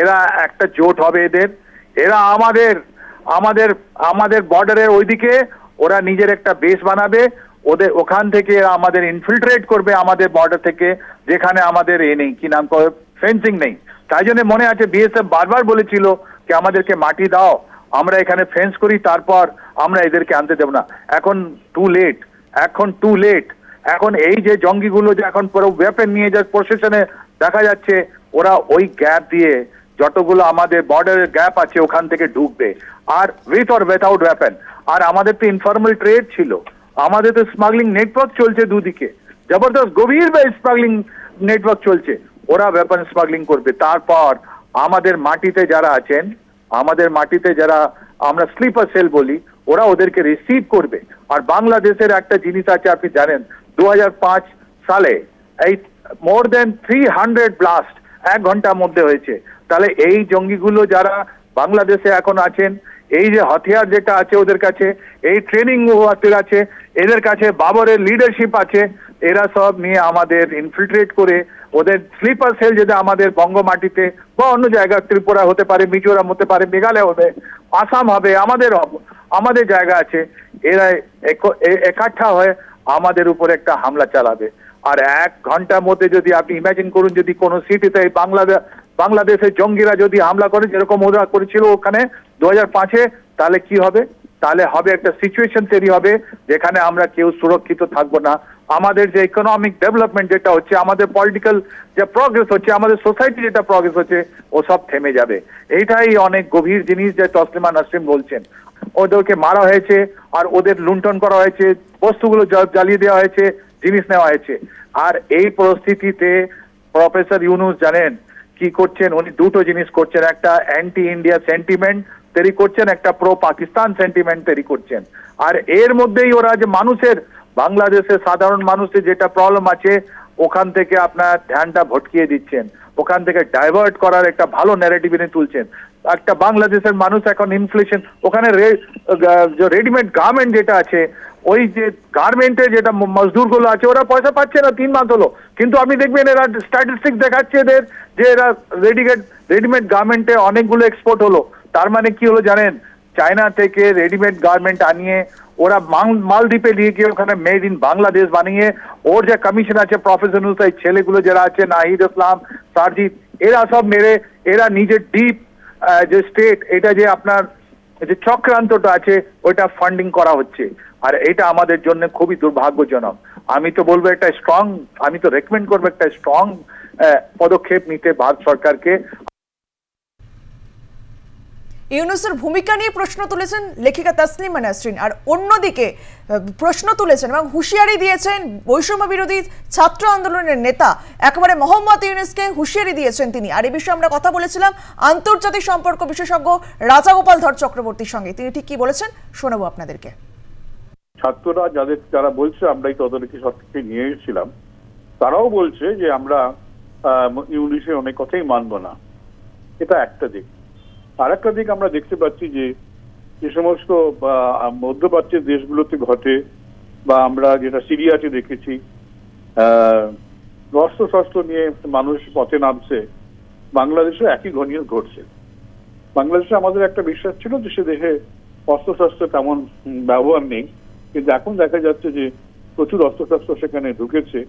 এরা একটা জোট হবে এরা আমাদের বর্ডারের ওইদিকে ওরা নিজের একটা বেস বানাবে, ওদের ওখান থেকে এরা আমাদের ইনফিল্ট্রেট করবে আমাদের বর্ডার থেকে, যেখানে আমাদের নেই, কি নাম করে, ফেন্সিং নেই। তাই জন্য মনে আছে বিএসএফ বারবার বলেছিল যে আমাদেরকে মাটি দাও, আমরা এখানে ফেন্স করি, তারপর আমরা এদেরকে আনতে দেব না। এখন টু লেট। এখন এই যে জঙ্গিগুলো যে এখন পুরো ওয়েপন নিয়ে যা প্রশাসনে দেখা যাচ্ছে, ওরা ওই গ্যাপ দিয়ে যতগুলো আমাদের বর্ডারের গ্যাপ আছে ওখান থেকে ঢুকবে, আর উইথ অর উইথাউট ওয়েপন। আর আমাদের তো ইনফর্মাল ট্রেড ছিল, আমাদের তো স্মাগলিং নেটওয়ার্ক চলছে দুদিকে, জবরদস্ত গভীর স্মাগলিং নেটওয়ার্ক চলছে। ওরা ওয়েপন স্মাগলিং করবে, তারপর আমাদের মাটিতে যারা আছেন, আমাদের মাটিতে যারা আমরা স্লিপার সেল বলি, ওরা ওদেরকে রিসিভ করবে। আর বাংলাদেশের একটা জিনিস আছে, আপনি জানেন 2005 সালে এই মোর দেন 300 ব্লাস্ট 1 ঘন্টার মধ্যে হয়েছে। তাহলে এই জঙ্গিগুলো যারা বাংলাদেশে এখন আছেন, এই যে হাতিয়ার যেটা আছে ওদের কাছে, এই ট্রেনিং ওদের আছে, এদের কাছে বাবরের লিডারশিপ আছে, এরা সব নিয়ে আমাদের ইনফিল্ট্রেট করে ওদের স্লিপার সেল যেটা আমাদের বঙ্গমাটিতে বা অন্য জায়গায়, ত্রিপুরা হতে পারে, মিজোরাম হতে পারে, মেঘালয় হবে, আসাম হবে, আমাদের জায়গা আছে, এরা একাঠা হয়ে আমাদের উপর একটা হামলা চালাবে। আর 1 ঘন্টার মধ্যে যদি আপনি ইমাজিন করুন, যদি কোনো সিটিতে বাংলাদেশের জঙ্গিরা যদি হামলা করে যেরকম ওরা করেছিল ওখানে 2005-এ, তাহলে কি হবে? তাহলে হবে একটা সিচুয়েশন তৈরি হবে যেখানে আমরা কেউ সুরক্ষিত থাকবো না। আমাদের যে ইকোনমিক ডেভেলপমেন্ট যেটা হচ্ছে, আমাদের পলিটিক্যাল যে প্রগ্রেস হচ্ছে, আমাদের সোসাইটি যেটা প্রগ্রেস হচ্ছে, ও সব থেমে যাবে। এইটাই অনেক গভীর জিনিস যে তসলিমা নাসরিন বলছেন। ওদেরকে মারা হয়েছে, আর ওদের লুণ্ঠন করা হয়েছে, বস্তুগুলো জ্বালিয়ে দেওয়া হয়েছে, জিনিস নেওয়া হয়েছে। আর এই পরিস্থিতিতে প্রফেসর ইউনুস জানেন কি করছেন? উনি দুটো জিনিস করছেন, একটা অ্যান্টি ইন্ডিয়া সেন্টিমেন্ট তৈরি করছেন, একটা প্রো পাকিস্তান সেন্টিমেন্ট তৈরি করছেন। আর এর মধ্যেই ওরা যে মানুষের, বাংলাদেশের সাধারণ মানুষের যেটা প্রবলেম আছে, ওখান থেকে আপনার ধ্যানটা ভটকিয়ে দিচ্ছেন, ওখান থেকে ডাইভার্ট করার একটা ভালো ন্যারেটিভ এনে তুলছেন। একটা বাংলাদেশের মানুষ এখন ইনফ্লেশন, ওখানে রেডিমেড গার্মেন্ট যেটা আছে, ওই যে গার্মেন্টের যেটা মজদুর গুলো আছে, ওরা পয়সা পাচ্ছে না 3 মাস হলো। কিন্তু আপনি দেখবেন এরা স্ট্যাটিস্টিক্স দেখাচ্ছে এদের যে এরা রেডিমেড গার্মেন্টে অনেকগুলো এক্সপোর্ট হলো। তার মানে কি হলো জানেন? চায়না থেকে রেডিমেড গার্মেন্ট আনিয়ে ওরা মালদ্বীপে নিয়ে গিয়ে ওখানে মেড ইন বাংলাদেশ বানিয়ে, ওর যে কমিশন আছে প্রফেশনাল এই ছেলেগুলো যারা আছে, নাহিদ ইসলাম, সারজিৎ, এরা সব মেরে এরা নিজের ডিপ যে স্টেট, এটা যে আপনার যে চক্রান্তটা আছে ওইটা ফান্ডিং করা হচ্ছে। আর এটা আমাদের জন্য খুবই দুর্ভাগ্যজনক। আমি তো বলবো আমি তো রেকমেন্ড করবো একটা স্ট্রং পদক্ষেপ নিতে ভারত সরকারকে। ইউনুসের ভূমিকা নিয়ে প্রশ্ন তুলেছেন লেখিকা তসলিমা নাসরিন, আর অন্যদিকে প্রশ্ন তুলেছেন এবং হুঁশিয়ারি দিয়েছেন বৈষম্য বিরোধী ছাত্র আন্দোলনের নেতা একেবারে মোহাম্মদ ইউনুসকে হুঁশিয়ারি দিয়েছেন তিনি। আর এই বিষয়ে আমরা কথা বলেছিলাম আন্তর্জাতিক সম্পর্ক বিশেষজ্ঞ রাজাগোপাল ধর চক্রবর্তীর সঙ্গে। তিনি ঠিক কি বলেছেন শোনাবো আপনাদেরকে। ছাত্ররা যারা বলছে আমরা এই তদারকি সরকারকে নিয়ে এসেছিলাম, তারাও বলছে যে আমরা ইউনিসের অনেক কথাই মানব না। এটা একটা দিক। আর একটা দিক আমরা দেখতে পাচ্ছি যে সমস্ত মধ্যপ্রাচ্যের দেশগুলোতে ঘটে, বা আমরা যেটা সিরিয়াতে দেখেছি, অস্ত্র নিয়ে মানুষ পথে নামছে, বাংলাদেশে একই ঘনিয়ে ঘটছে। বাংলাদেশে আমাদের একটা বিশ্বাস ছিল যে সে দেশে অস্ত্রশস্ত্র তেমন ব্যবহার নেই, কিন্তু এখন দেখা যাচ্ছে যে প্রচুর অস্ত্রশস্ত্র সেখানে ঢুকেছে।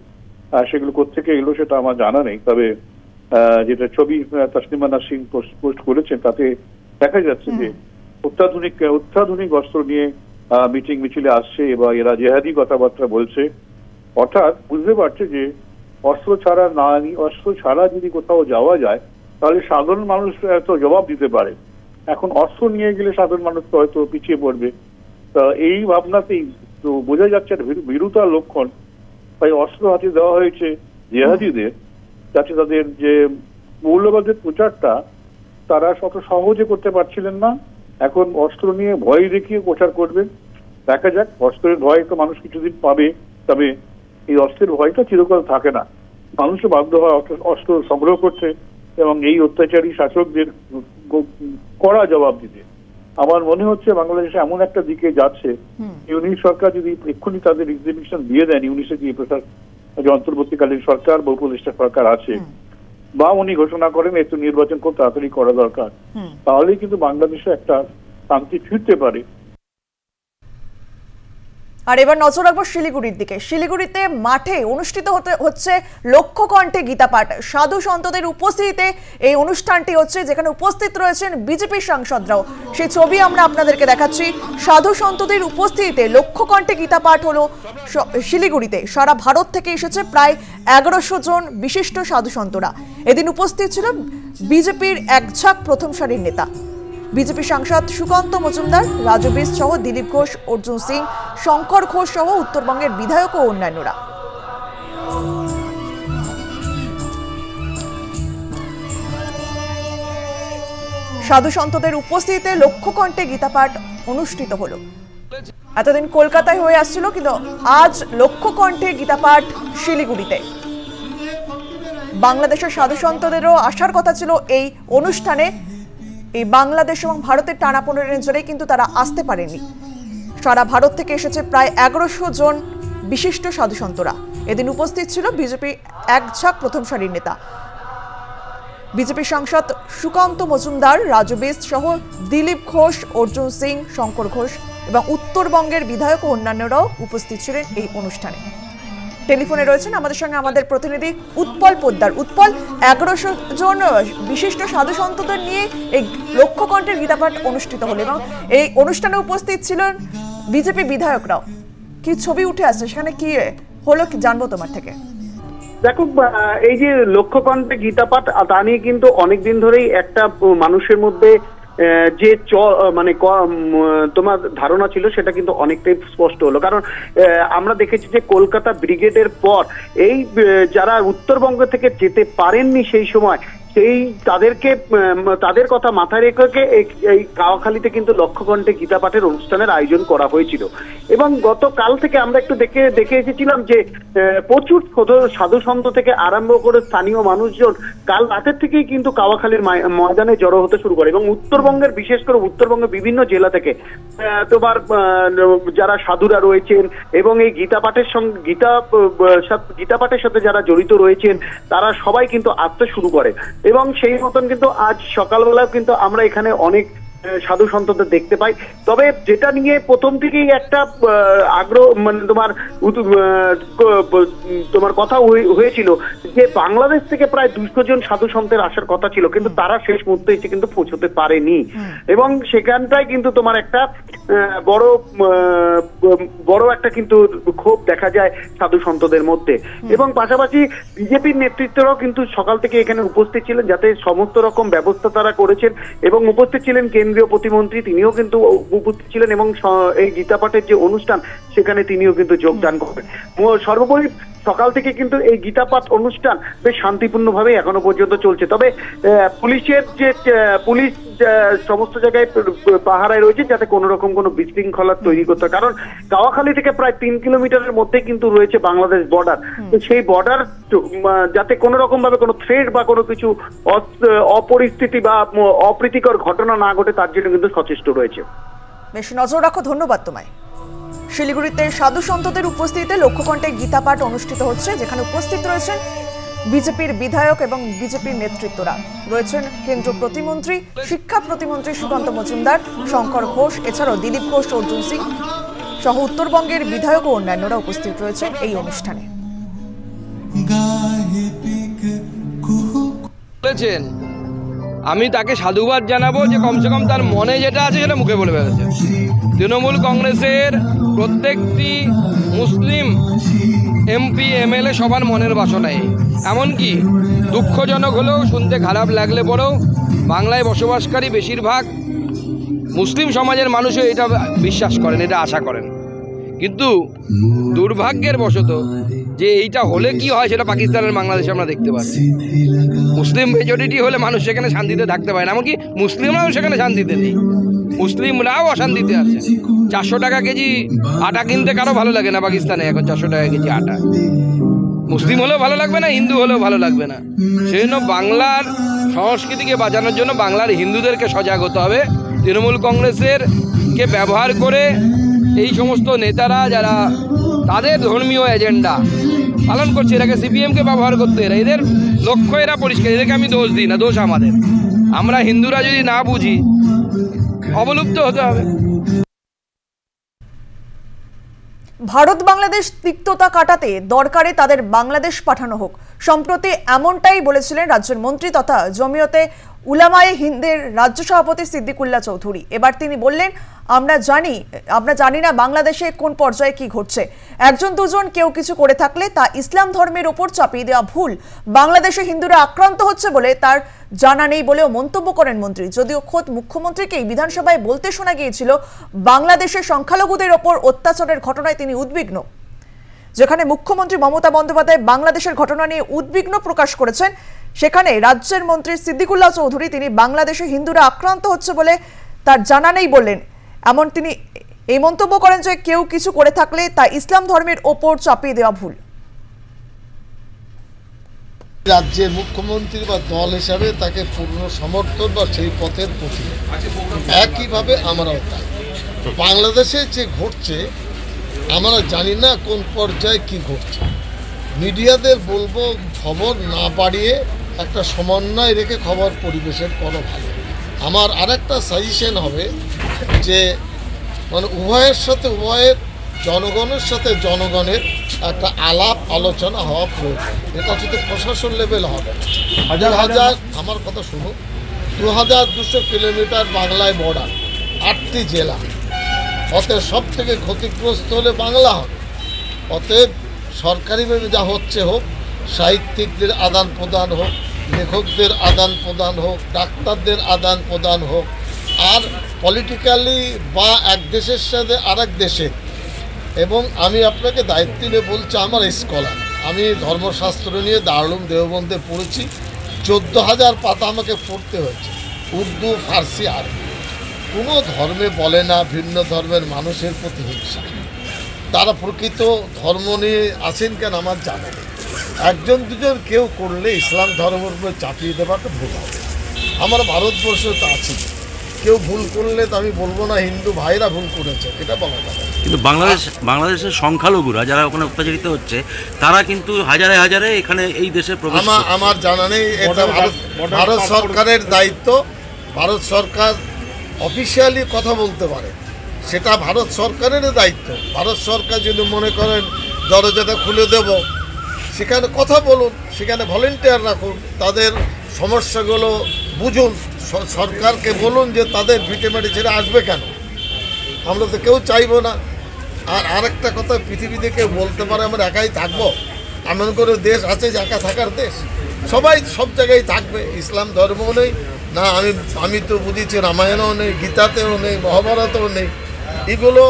সেগুলো কোথেকে এলো সেটা আমার জানা নেই, তবে যেটা ছবি তাসলিমা নাসরিন পোস্ট করেছেন তাতে দেখা যাচ্ছে যে অত্যাধুনিক অস্ত্র নিয়ে মিছিলে আসছে এবং এরা জেহাদি কথাবার্তা বলছে। অর্থাৎ বুঝতে পারছে যে অস্ত্র ছাড়া যদি কোথাও যাওয়া যায় তাহলে সাধারণ মানুষ তো জবাব দিতে পারে। এখন অস্ত্র নিয়ে গেলে সাধারণ মানুষ তো হয়তো পিছিয়ে পড়বে। তা এই ভাবনাতেই তো বোঝা যাচ্ছে ভীরুতার লক্ষণ। তাই অস্ত্র হাতে দেওয়া হয়েছে জেহাদিদের, যাতে তাদের যে মৌলবাদের প্রচারটা তারা অত সহজে করতে পারছিলেন না, এখন অস্ত্র নিয়ে ভয় দেখিয়ে প্রচার করবেন। দেখা যাক, অস্ত্রের ভয় তো মানুষ কিছুদিন পাবে, তবে এই অস্ত্রের ভয়টা চিরকাল থাকে না। মানুষও বাধ্য হয় অস্ত্র সংগ্রহ করতে এবং এই অত্যাচারী শাসকদের কড়া জবাব দিতে। আমার মনে হচ্ছে বাংলাদেশে এমন একটা দিকে যাচ্ছে, ইউনিশ সরকার যদি এক্ষুনি তাদের এক্সিবিশন দিয়ে দেন, ইউনিশে যে অন্তর্বর্তীকালীন সরকার বা উপদেষ্টা সরকার আছে, বা উনি ঘোষণা করেন একটু নির্বাচন খুব তাড়াতাড়ি করা দরকার, তাহলেই কিন্তু বাংলাদেশে একটা শান্তি ফিরতে পারে। আর এবার নজর রাখবো শিলিগুড়ির দিকে। শিলিগুড়িতে মাঠে অনুষ্ঠিত হচ্ছে লক্ষ্যকণ্ঠে গীতাপাঠ। সাধু সন্তদের উপস্থিতিতে এই অনুষ্ঠানটি হচ্ছে, যেখানে উপস্থিত রয়েছেন বিজেপির সাংসদরাও। সেই ছবি আমরা আপনাদেরকে দেখাচ্ছি। সাধু সন্তদের উপস্থিতিতে লক্ষ্যকণ্ঠে গীতাপাঠ হলো শিলিগুড়িতে। সারা ভারত থেকে এসেছে প্রায় 1100 জন বিশিষ্ট সাধু সন্তরা। এদিন উপস্থিত ছিল বিজেপির একঝাঁক প্রথম সারির নেতা। বিজেপি সাংসদ সুকান্ত মজুমদার, রাজু বিস সহ দিলীপ ঘোষ, অর্জুন সিং, শঙ্কর ঘোষ সহ উত্তরবঙ্গের বিধায়ক ও অন্যান্যরা। সাধু সন্তদের উপস্থিতিতে লক্ষ্যকণ্ঠে গীতাপাঠ অনুষ্ঠিত হলো। এতদিন কলকাতায় হয়ে আসছিল, কিন্তু আজ লক্ষ্যকণ্ঠে গীতাপাঠ শিলিগুড়িতে। বাংলাদেশের সাধু সন্তদেরও আসার কথা ছিল এই অনুষ্ঠানে। এই বাংলাদেশ এবং ভারতের টানাপোড়েনের জেরে কিন্তু তারা আসতে পারেনি। সারা ভারত থেকে এসেছে প্রায় 1100 জন বিশিষ্ট সাধু সন্তরা। এদিন উপস্থিত ছিল বিজেপি একঝাঁক প্রথম সারির নেতা। বিজেপি সাংসদ সুকান্ত মজুমদার, রাজু বিস সহ দিলীপ ঘোষ, অর্জুন সিং, শঙ্কর ঘোষ এবং উত্তরবঙ্গের বিধায়ক ও অন্যান্যরাও উপস্থিত ছিলেন এই অনুষ্ঠানে। টেলিফোনে রয়েছেন আমাদের সঙ্গে আমাদের প্রতিনিধি উৎপল পোদ্দার। উৎপল, 1100 জন বিশিষ্ট সাধু সন্তদের নিয়ে এই লক্ষ্যকণ্ঠের গীতাপাঠ অনুষ্ঠিত হলো এবং এই অনুষ্ঠানে উপস্থিত ছিলেন বিজেপি বিধায়করাও। কি ছবি উঠে আসছে, সেখানে কি হলো জানবো তোমার থেকে। দেখো, এই যে লক্ষ্যকণ্ঠে গীতাপাঠ, তা নিয়ে কিন্তু অনেকদিন ধরেই একটা মানুষের মধ্যে যে মানে তোমার ধারণা ছিল সেটা কিন্তু অনেকটাই স্পষ্ট হলো। কারণ আমরা দেখেছি যে কলকাতা ব্রিগেডের পর এই যারা উত্তরবঙ্গ থেকে যেতে পারেননি সেই সময়, সেই তাদের কথা মাথায় রেখে এই কাওয়াখালীতে কিন্তু লক্ষ্যকণ্ঠে গীতাপাঠের অনুষ্ঠানের আয়োজন করা হয়েছিল। এবং গতকাল থেকে আমরা একটু দেখে এসেছিলাম যে প্রচুর সাধু সন্ত থেকে আরম্ভ করে স্থানীয় মানুষজন কাল রাতের থেকেই কিন্তু কাওয়াখালীর ময়দানে জড়ো হতে শুরু করে। এবং উত্তরবঙ্গের, বিশেষ করে উত্তরবঙ্গের বিভিন্ন জেলা থেকে তোমার যারা সাধুরা রয়েছেন এবং এই গীতাপাঠের সঙ্গে গীতাপাঠের সাথে যারা জড়িত রয়েছেন, তারা সবাই কিন্তু আসতে শুরু করে। এবং সেই মতন কিন্তু আজ সকালবেলাও কিন্তু আমরা এখানে অনেক সাধু সন্তদের দেখতে পাই। তবে যেটা নিয়ে প্রথম থেকেই একটা আগ্রহ, মানে তোমার কথা হয়েছিল যে বাংলাদেশ থেকে প্রায় 200 জন সাধু সন্তের আসার কথা ছিল, কিন্তু তারা শেষ মুহূর্তে এসে কিন্তু পৌঁছতে পারেনি। এবং সেখানটায় কিন্তু তোমার একটা বড় একটা কিন্তু ক্ষোভ দেখা যায় সাধু সন্তদের মধ্যে। এবং পাশাপাশি বিজেপির নেতৃত্বরাও কিন্তু সকাল থেকে এখানে উপস্থিত ছিলেন, যাতে সমস্ত রকম ব্যবস্থা তারা করেছেন। এবং উপস্থিত ছিলেন কেন্দ্রীয় প্রতিমন্ত্রী, তিনিও কিন্তু উপস্থিত ছিলেন এবং এই গীতাপাঠের যে অনুষ্ঠান সেখানে তিনিও কিন্তু যোগদান করবেন। সর্বোপরি সকাল থেকে কিন্তু এই গীতা পাঠ অনুষ্ঠান বেশ শান্তিপূর্ণভাবে এখনো পর্যন্ত চলছে। তবে পুলিশের যে পুলিশ সমস্ত জায়গায় পাহারায় রয়েছে যাতে কোনো রকম কোনো বিশৃঙ্খলা তৈরি করতে, কারণ গাওয়াখালী থেকে প্রায় 3 কিলোমিটারের মধ্যে কিন্তু রয়েছে বাংলাদেশ বর্ডার। তো সেই বর্ডার যাতে কোনো রকম ভাবে কোনো থ্রেট বা কোনো কিছু অপরিস্থিতি বা অপ্রীতিকর ঘটনা না ঘটে তার জন্য কিন্তু সচেষ্ট রয়েছে। বেশ নজর রাখো, ধন্যবাদ তোমায়। শিলিগুড়িতে সাধু সন্তদের উপস্থিতিতে লক্ষ্যকণ্ঠে গীতা পাঠ অনুষ্ঠিত হচ্ছে, যেখানে উপস্থিত রয়েছেন বিজেপির বিধায়ক এবং বিজেপির নেতৃত্বরা। রয়েছেন কেন্দ্রীয় প্রতিমন্ত্রী, শিক্ষা প্রতিমন্ত্রী সুকান্ত মজুমদার, শঙ্কর ঘোষ, এছাড়াও দিলীপ ঘোষ, অর্জুন সিং সহ উত্তরবঙ্গের বিধায়ক ও অন্যান্যরা উপস্থিত রয়েছেন এই অনুষ্ঠানে। আমি তাকে সাধুবাদ জানাবো যে কমসে কম তার মনে যেটা আছে সেটা মুখে বলে বেড়েছে। তৃণমূল কংগ্রেসের প্রত্যেকটি মুসলিম এমপি এমএলএ সবার মনের বাসনায়, এমনকি দুঃখজনক হলেও শুনতে খারাপ লাগলে পরেও বাংলায় বসবাসকারী বেশিরভাগ মুসলিম সমাজের মানুষও এটা বিশ্বাস করেন, এটা আশা করেন। কিন্তু দুর্ভাগ্যের বশত যে এইটা হলে কি হয় সেটা পাকিস্তানের বাংলাদেশে আমরা দেখতে পাচ্ছি। মুসলিম মেজরিটি হলে মানুষ সেখানে শান্তিতে থাকতে পারে না, এমনকি মুসলিমরাও সেখানে শান্তিতে নেই, মুসলিমরাও অশান্তিতে আছে। 400 টাকা কেজি আটা কিনতে কারো ভালো লাগে না পাকিস্তানে এখন, 400 টাকা কেজি আটা। মুসলিম হলেও ভালো লাগবে না, হিন্দু হলেও ভালো লাগবে না। সেই জন্য বাংলার সংস্কৃতিকে বাঁচানোর জন্য বাংলার হিন্দুদেরকে সজাগ হতে হবে। তৃণমূল কংগ্রেসেরকে ব্যবহার করে এই সমস্ত নেতারা যারা তাদের ধর্মীয় এজেন্ডা পালন করছে, এটাকে সিপিএমকে ব্যবহার করতে, এদের লক্ষ্য এরা পরিষ্কার, এদেরকে আমি দোষ দিই না, দোষ আমাদের। আমরা হিন্দুরা যদি না বুঝি অবলুপ্ত হতে হবে। ভারত বাংলাদেশ তিক্ততা কাটাতে দরকারে তাদের বাংলাদেশ পাঠানো হোক, সম্প্রতি এমনটাই বলেছিলেন রাজ্যের মন্ত্রী তথা জমিয়তে উলামায়ে হিন্দের রাজ্য সভাপতি সিদ্দিকুল্লাহ চৌধুরী। এবার তিনি বললেন, আমরা জানি না বাংলাদেশে কোন পর্যায়ে কি ঘটছে। একজন দুজন কেউ কিছু করে থাকলে তা ইসলাম ধর্মের ওপর চাপিয়ে দেওয়া ভুল। বাংলাদেশে হিন্দুরা আক্রান্ত হচ্ছে বলে তার জানা নেই বলেও মন্তব্য করেন মন্ত্রী। যদিও খোদ মুখ্যমন্ত্রীকেই বিধানসভায় বলতে শোনা গিয়েছিল বাংলাদেশের সংখ্যালঘুদের ওপর অত্যাচারের ঘটনায় তিনি উদ্বিগ্ন। যেখানে মুখ্যমন্ত্রী মমতা বন্দ্যোপাধ্যায় বাংলাদেশের ঘটনা নিয়ে উদ্বিগ্ন প্রকাশ করেছেন, সেখানে রাজ্যের মন্ত্রী সিদ্দিকুল্লাহ চৌধুরী তিনি বাংলাদেশে হিন্দুরা আক্রান্ত হচ্ছে বলে তার জানা নেই বললেন। এমন তিনি এই মন্তব্য করেন যে কেউ কিছু করে থাকলে তা ইসলাম ধর্মের ওপর চাপিয়ে দেওয়া ভুল। রাজ্যের মুখ্যমন্ত্রী বা দল হিসাবে তাকে পূর্ণ সমর্থন বা সেই পথের প্রতি, একইভাবে আমরাও তাই। বাংলাদেশে যে ঘটছে আমরা জানি না কোন পর্যায়ে কি ঘটছে। মিডিয়াদের বলবো খবর না বাড়িয়ে একটা সমন্বয় রেখে খবর পরিবেশন করা ভালো। আমার আরেকটা সাজেশন হবে যে মানে উভয়ের সাথে উভয়ের জনগণের সাথে জনগণের একটা আলাপ আলোচনা হওয়া প্রয়োজন। এটা শুধু প্রশাসন লেভেল হবে। হাজার আমার কথা শুনুন, 2200 কিলোমিটার বাংলায় বর্ডার, 8টি জেলা, অতএব সব থেকে ক্ষতিগ্রস্ত হলে বাংলা হবে। অতএব সরকারিভাবে যা হচ্ছে হোক, সাহিত্যিকদের আদান প্রদান হোক, লেখকদের আদান প্রদান হোক, ডাক্তারদের আদান প্রদান হোক, আর পলিটিক্যালি বা এক দেশের সাথে আরেক দেশের। এবং আমি আপনাকে দায়িত্ব নিয়ে বলছি, আমার স্কলার, আমি ধর্মশাস্ত্র নিয়ে দারুল দেওবন্দে পড়েছি, 14,000 পাতা আমাকে পড়তে হয়েছে, উর্দু, ফার্সি, আরবি। কোনো ধর্মে বলে না ভিন্ন ধর্মের মানুষের প্রতি হিংসা। তারা প্রকৃত ধর্ম নিয়ে আসেন কেন আমার জানা নেই। একজন দুজন কেউ করলে ইসলাম ধর্মের উপরে চাপিয়ে দেওয়াটা ভুল হবে। আমার ভারতবর্ষে তো আছে, কেউ ভুল করলে তো আমি বলবো না হিন্দু ভাইরা ভুল করেছে, এটা বলা যাবে। কিন্তু বাংলাদেশের সংখ্যালঘুরা যারা ওখানে অত্যাচারিত হচ্ছে তারা কিন্তু হাজারে হাজারে এখানে এই দেশে প্রবেশ। আমার জানা নেই, এটা ভারত সরকারের দায়িত্ব। ভারত সরকার অফিসিয়ালি কথা বলতে পারে, সেটা ভারত সরকারের দায়িত্ব। ভারত সরকার যদি মনে করেন দরজাটা খুলে দেব, সেখানে কথা বলুন, সেখানে ভলেন্টিয়ার রাখুন, তাদের সমস্যাগুলো বুঝুন, সরকারকে বলুন যে তাদের ভিটেমাটি ছেড়ে আসবে কেন, আমরা তো কেউ চাইবো না। আর আরেকটা কথা, পৃথিবীতে কেউ বলতে পারে আমরা একাই থাকবো? এমন করে দেশ আছে যে একা থাকার দেশ? সবাই সব জায়গায় থাকবে। ইসলাম ধর্মও নেই না, আমি তো বুঝেছি রামায়ণও নেই, গীতাতেও নেই, মহাভারতেও নেই। এগুলো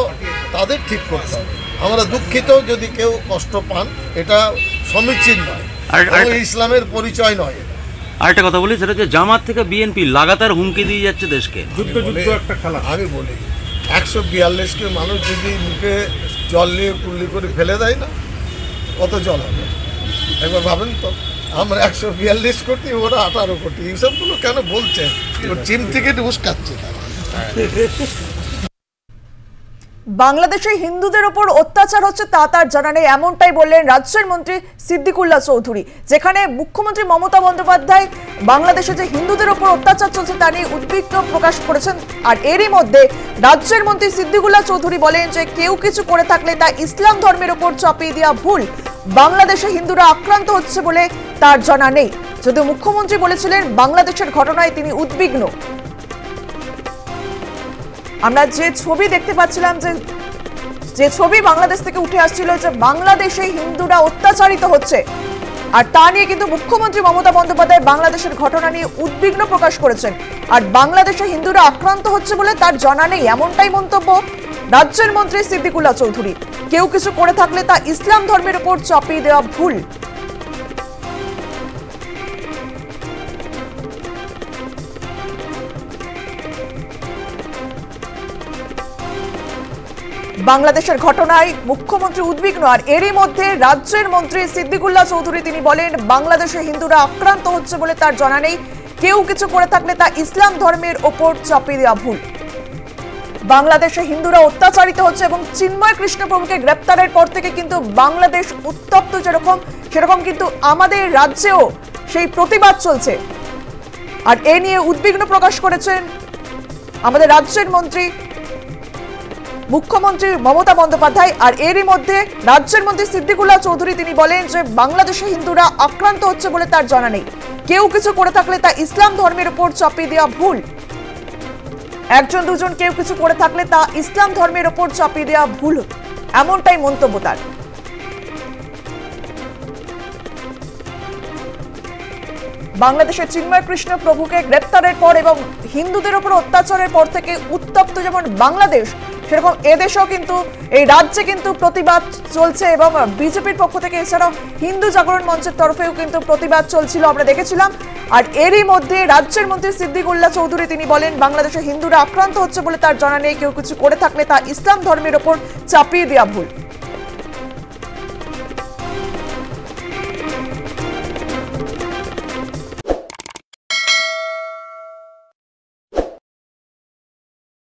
তাদের ঠিক করতে হবে। আমরা দুঃখিত যদি কেউ কষ্ট পান, এটা সমীচীন নয়, ইসলামের পরিচয় নয়। আরেকটা কথা বলি, সেটা হচ্ছে জামাত থেকে বিএনপি লাগাতার হুমকি দিয়ে যাচ্ছে দেশকে। আমি বলি 142কে মানুষ যদি মুখে জল নিয়ে কুল্লি করে ফেলে দেয় না, কত জল হবে একবার ভাবেন তো। আমরা 142 কোটি, ওরা 18 কোটি, এইসবগুলো কেন বলছেন? চিম থেকে উস্কাচ্ছে তারা। বাংলাদেশে হিন্দুদের ওপর অত্যাচার হচ্ছে তা তার জানা নেই, এমনটাই বললেন রাজ্যের মন্ত্রী সিদ্দিকুল্লাহ চৌধুরী। যেখানে মুখ্যমন্ত্রী মমতা বন্দ্যোপাধ্যায় বাংলাদেশে যে হিন্দুদের ওপর অত্যাচার চলছে তা নিয়ে উদ্বিগ্ন প্রকাশ করেছেন, আর এরই মধ্যে রাজ্যের মন্ত্রী সিদ্দিকুল্লাহ চৌধুরী বলেন যে কেউ কিছু করে থাকলে তা ইসলাম ধর্মের ওপর চাপিয়ে দেওয়া ভুল। বাংলাদেশে হিন্দুরা আক্রান্ত হচ্ছে বলে তার জানা নেই। যদিও মুখ্যমন্ত্রী বলেছিলেন বাংলাদেশের ঘটনায় তিনি উদ্বিগ্ন। আমরা যে ছবি দেখতে পাচ্ছিলাম, যে ছবি বাংলাদেশ থেকে উঠে আসছিল, যে বাংলাদেশে হিন্দুরা অত্যাচারিত হচ্ছে, আর তা নিয়ে কিন্তু মুখ্যমন্ত্রী মমতা বন্দ্যোপাধ্যায় বাংলাদেশের ঘটনা নিয়ে উদ্বিগ্ন প্রকাশ করেছেন। আর বাংলাদেশে হিন্দুরা আক্রান্ত হচ্ছে বলে তার জানা নেই, এমনটাই মন্তব্য রাজ্যের মন্ত্রী সিদ্দিকুল্লাহ চৌধুরী। কেউ কিছু করে থাকলে তা ইসলাম ধর্মের উপর চাপিয়ে দেওয়া ভুল। বাংলাদেশের ঘটনায় মুখ্যমন্ত্রী উদ্বিগ্ন, আর এরই মধ্যে রাজ্যের মন্ত্রী সিদ্দিকুল্লাহ চৌধুরী তিনি বলেন বাংলাদেশে হিন্দুরা আক্রান্ত হচ্ছে বলে তার জানা নেই, কেউ কিছু করে থাকলে তা ইসলাম ধর্মের ওপর চাপিয়ে দেওয়া ভুল। বাংলাদেশে হিন্দুরা অত্যাচারিত হচ্ছে এবং চিন্ময় কৃষ্ণপ্রভুকে গ্রেপ্তারের পর থেকে কিন্তু বাংলাদেশ উত্তপ্ত, সেরকম কিন্তু আমাদের রাজ্যেও সেই প্রতিবাদ চলছে, আর এ নিয়ে উদ্বিগ্ন প্রকাশ করেছেন আমাদের রাজ্যের মন্ত্রী মুখ্যমন্ত্রী মমতা বন্দ্যোপাধ্যায়। আর এরই মধ্যে রাজ্যের মন্ত্রী সিদ্দিকুল্লাহ চৌধুরী তিনি বলেন যে বাংলাদেশে হিন্দুরা আক্রান্ত হচ্ছে বলে তার জানা নেই, কেউ কিছু করে থাকলে তা ইসলাম ধর্মের উপর চাপিয়ে দেওয়া ভুল। একজন দুজন কেউ কিছু করে থাকলে তা ইসলাম ধর্মের উপর চাপিয়ে দেওয়া ভুল, এমনটাই মন্তব্য তার। বাংলাদেশের চিন্ময় কৃষ্ণ প্রভুকে গ্রেপ্তারের পর এবং হিন্দুদের উপর অত্যাচারের পর থেকে উত্তপ্ত যেমন বাংলাদেশ, সেরকম এদেশেও কিন্তু এই রাজ্যে কিন্তু প্রতিবাদ চলছে এবং বিজেপির পক্ষ থেকে এছাড়াও হিন্দু জাগরণ মঞ্চের তরফেও কিন্তু প্রতিবাদ চলছিল, আমরা দেখেছিলাম। আর এরই মধ্যে রাজ্যের মন্ত্রী সিদ্দিকুল্লাহ চৌধুরী তিনি বলেন বাংলাদেশে হিন্দুরা আক্রান্ত হচ্ছে বলে তার জানা নেই, কেউ কিছু করে থাকলে তা ইসলাম ধর্মের ওপর চাপিয়ে দেওয়া ভুল।